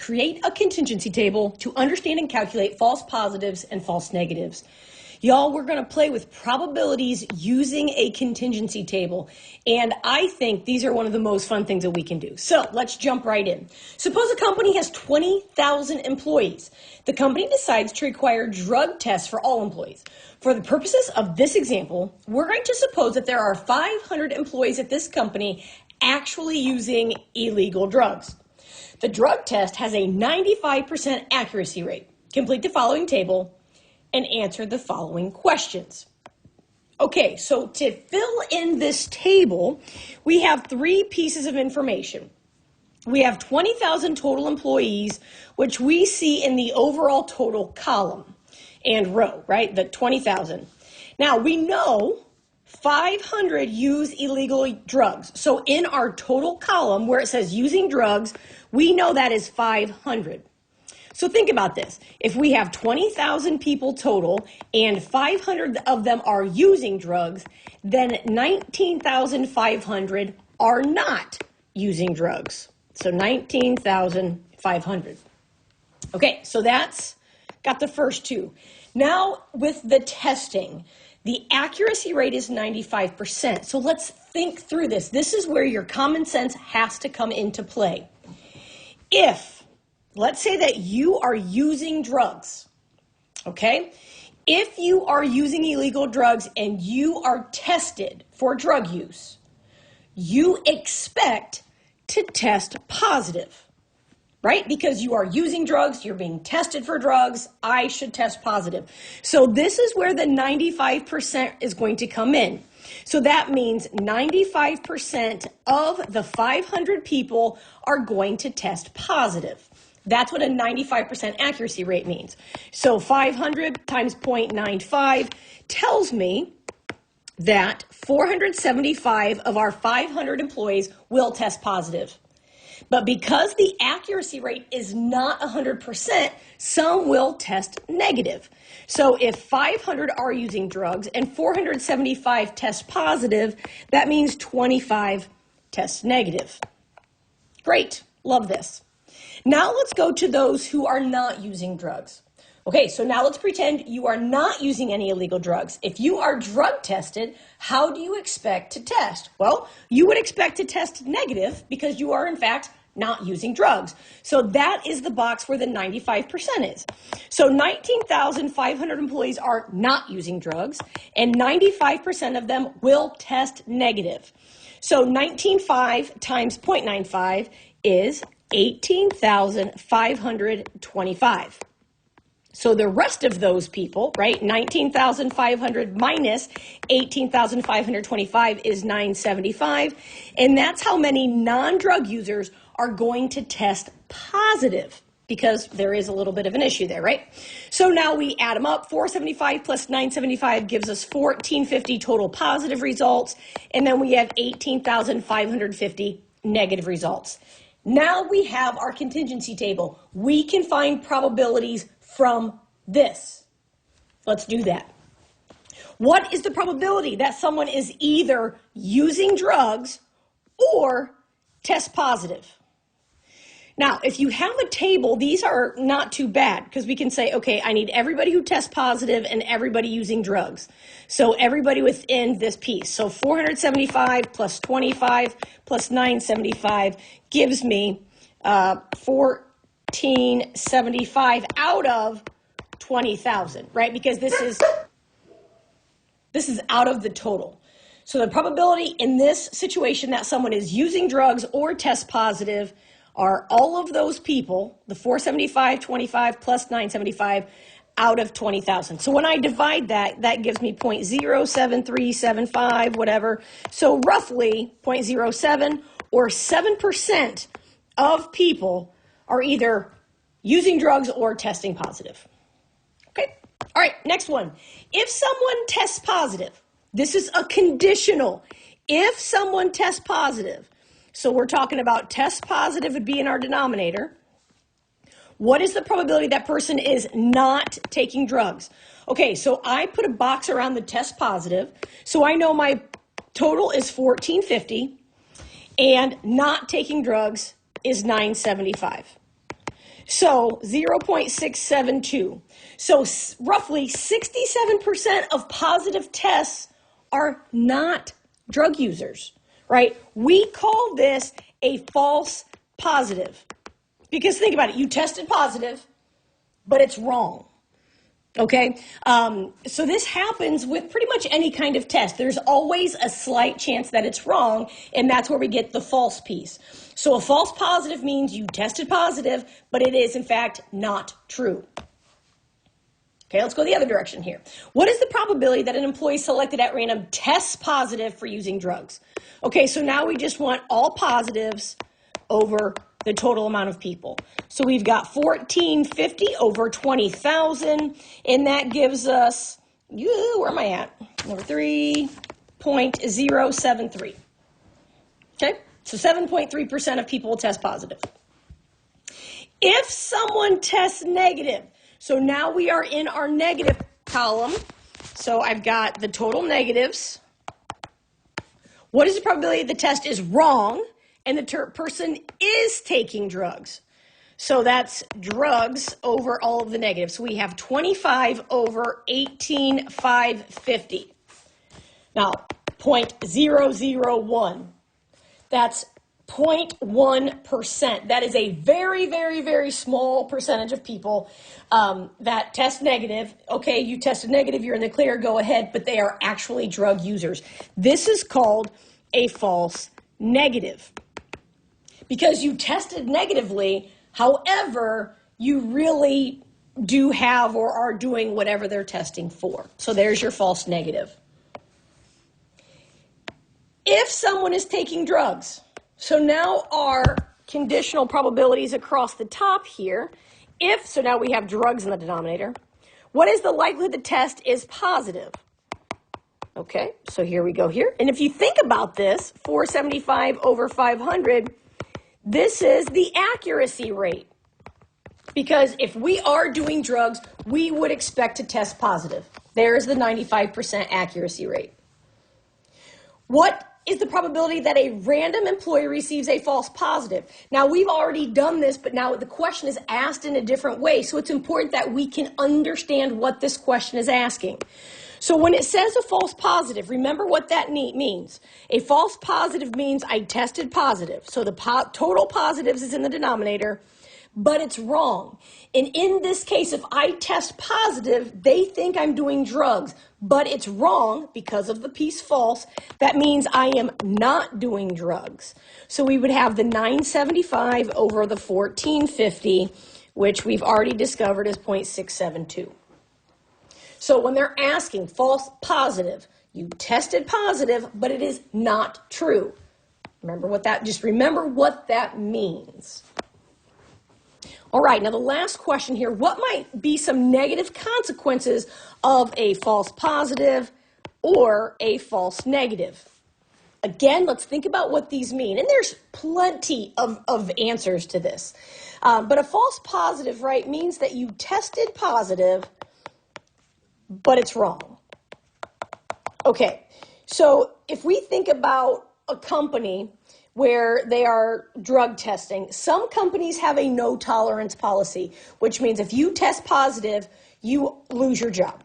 Create a contingency table to understand and calculate false positives and false negatives. Y'all, we're going to play with probabilities using a contingency table, and I think these are one of the most fun things that we can do. So let's jump right in. Suppose a company has 20,000 employees. The company decides to require drug tests for all employees. For the purposes of this example, we're going to suppose that there are 500 employees at this company actually using illegal drugs. The drug test has a 95% accuracy rate. Complete the following table and answer the following questions. Okay, so to fill in this table, we have three pieces of information. We have 20,000 total employees, which we see in the overall total column and row, right? The 20,000. Now, we know 500 use illegal drugs. So in our total column where it says using drugs, we know that is 500. So think about this. If we have 20,000 people total and 500 of them are using drugs, then 19,500 are not using drugs. So 19,500. Okay, so that's got the first two. Now with the testing, the accuracy rate is 95%. So let's think through this. This is where your common sense has to come into play. If, let's say that you are using drugs, okay? If you are using illegal drugs and you are tested for drug use, you expect to test positive, right? Because you are using drugs, you're being tested for drugs, I should test positive. So this is where the 95% is going to come in. So that means 95% of the 500 people are going to test positive. That's what a 95% accuracy rate means. So 500 times 0.95 tells me that 475 of our 500 employees will test positive. But because the accuracy rate is not 100%, some will test negative. So if 500 are using drugs and 475 test positive, that means 25 test negative. Great, love this. Now let's go to those who are not using drugs. Okay, so now let's pretend you are not using any illegal drugs. If you are drug tested, how do you expect to test? Well, you would expect to test negative because you are in fact not using drugs. So that is the box where the 95% is. So 19,500 employees are not using drugs, and 95% of them will test negative. So 19.5 times 0.95 is 18,525. So the rest of those people, right, 19,500 minus 18,525 is 975, and that's how many non-drug users are going to test positive, because there is a little bit of an issue there, right? So now we add them up. 475 plus 975 gives us 1,450 total positive results, and then we have 18,550 negative results. Now we have our contingency table. We can find probabilities from this. Let's do that. What is the probability that someone is either using drugs or test positive? Now, if you have a table, these are not too bad because we can say, okay, I need everybody who tests positive and everybody using drugs. So everybody within this piece. So 475 plus 25 plus 975 gives me 1,475 out of 20,000, right? Because this is out of the total. So the probability in this situation that someone is using drugs or test positive are all of those people, the 475, 25 plus 975 out of 20,000. So when I divide that, that gives me 0.07375, whatever. So roughly 0.07 or 7% of people are either using drugs or testing positive. Okay. All right. Next one. If someone tests positive, this is a conditional. If someone tests positive, so we're talking about test positive would be in our denominator. What is the probability that person is not taking drugs? Okay, so I put a box around the test positive. So I know my total is 1,450 and not taking drugs is 975. So 0.672. So roughly 67% of positive tests are not drug users, right? We call this a false positive. Because think about it, you tested positive, but it's wrong. Okay, so this happens with pretty much any kind of test. There's always a slight chance that it's wrong, and that's where we get the false piece. So a false positive means you tested positive, but it is in fact not true. Okay, let's go the other direction here. What is the probability that an employee selected at random tests positive for using drugs? Okay, so now we just want all positives over the total amount of people. So we've got 1450 over 20,000, and that gives us, where am I at? Number 3.073. Okay, so 7.3% of people will test positive. If someone tests negative, so now we are in our negative column. So I've got the total negatives. What is the probability the test is wrong and the person is taking drugs? So that's drugs over all of the negatives. So we have 25 over 18,550. Now, 0.001. That's 0.1%. That is a very, very, very small percentage of people that test negative. Okay, you tested negative, you're in the clear, go ahead, but they are actually drug users. This is called a false negative because you tested negatively, however, you really do have or are doing whatever they're testing for. So there's your false negative. If someone is taking drugs, so now our conditional probabilities across the top here, so now we have drugs in the denominator, what is the likelihood the test is positive? Okay, so here we go here. And if you think about this, 475 over 500, this is the accuracy rate. Because if we are doing drugs, we would expect to test positive. There's the 95% accuracy rate. What is the probability that a random employee receives a false positive? Now, we've already done this, but now the question is asked in a different way. So it's important that we can understand what this question is asking. So when it says a false positive, remember what that means. A false positive means I tested positive. So the total positives is in the denominator, but it's wrong. And in this case, if I test positive, they think I'm doing drugs, but it's wrong because of the piece false. That means I am not doing drugs. So we would have the 975 over the 1450, which we've already discovered is 0.672. So when they're asking false positive, you tested positive, but it is not true. Remember what that means. All right, now the last question here, what might be some negative consequences of a false positive or a false negative? Again, let's think about what these mean. And there's plenty of answers to this. But a false positive, right, means that you tested positive, but it's wrong. Okay, so if we think about a company where they are drug testing, some companies have a no tolerance policy, which means if you test positive, you lose your job.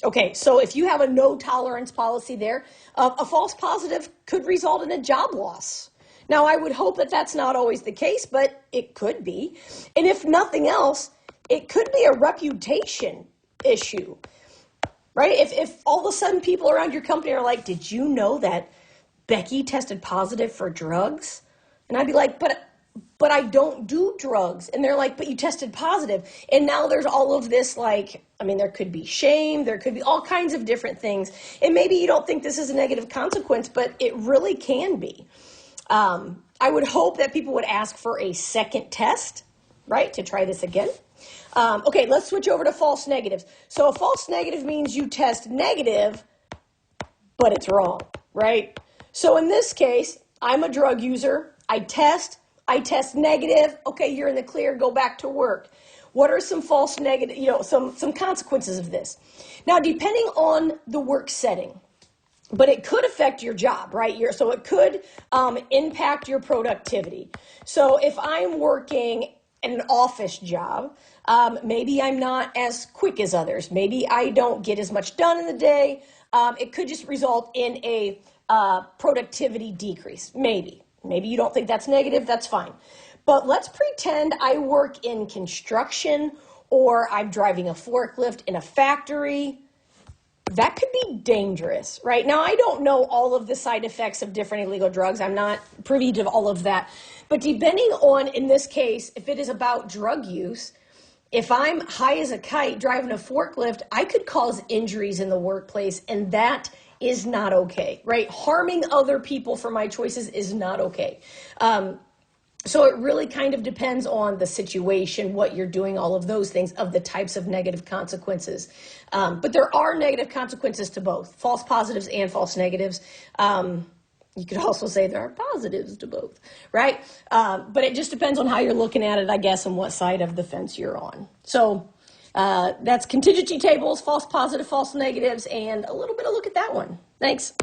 Okay, so if you have a no tolerance policy there, a false positive could result in a job loss. Now, I would hope that that's not always the case, but it could be. And if nothing else, it could be a reputation issue, right? If all of a sudden people around your company are like, did you know that Becky tested positive for drugs? And I'd be like, but I don't do drugs. And they're like, but you tested positive. And now there's all of this, like, I mean, there could be shame, there could be all kinds of different things. And maybe you don't think this is a negative consequence, but it really can be. I would hope that people would ask for a second test, right, to try this again. Okay, let's switch over to false negatives. So a false negative means you test negative, but it's wrong, right? So in this case, I'm a drug user. I test negative. Okay, you're in the clear. Go back to work. What are some false negative, some consequences of this? Now, depending on the work setting, but it could affect your job, right? So it could impact your productivity. So if I'm working an office job. Maybe I'm not as quick as others. Maybe I don't get as much done in the day. It could just result in a productivity decrease. Maybe you don't think that's negative. That's fine. But let's pretend I work in construction or I'm driving a forklift in a factory. That could be dangerous, right? Now, I don't know all of the side effects of different illegal drugs. I'm not privy to all of that. But depending on, in this case, if it is about drug use, if I'm high as a kite driving a forklift, I could cause injuries in the workplace, and that is not okay, right? Harming other people for my choices is not okay. So it really kind of depends on the situation, what you're doing, all of those things, of the types of negative consequences. But there are negative consequences to both, false positives and false negatives. You could also say there are positives to both, right? But it just depends on how you're looking at it, I guess, and what side of the fence you're on. So that's contingency tables, false positive, false negatives, and a little bit of look at that one. Thanks.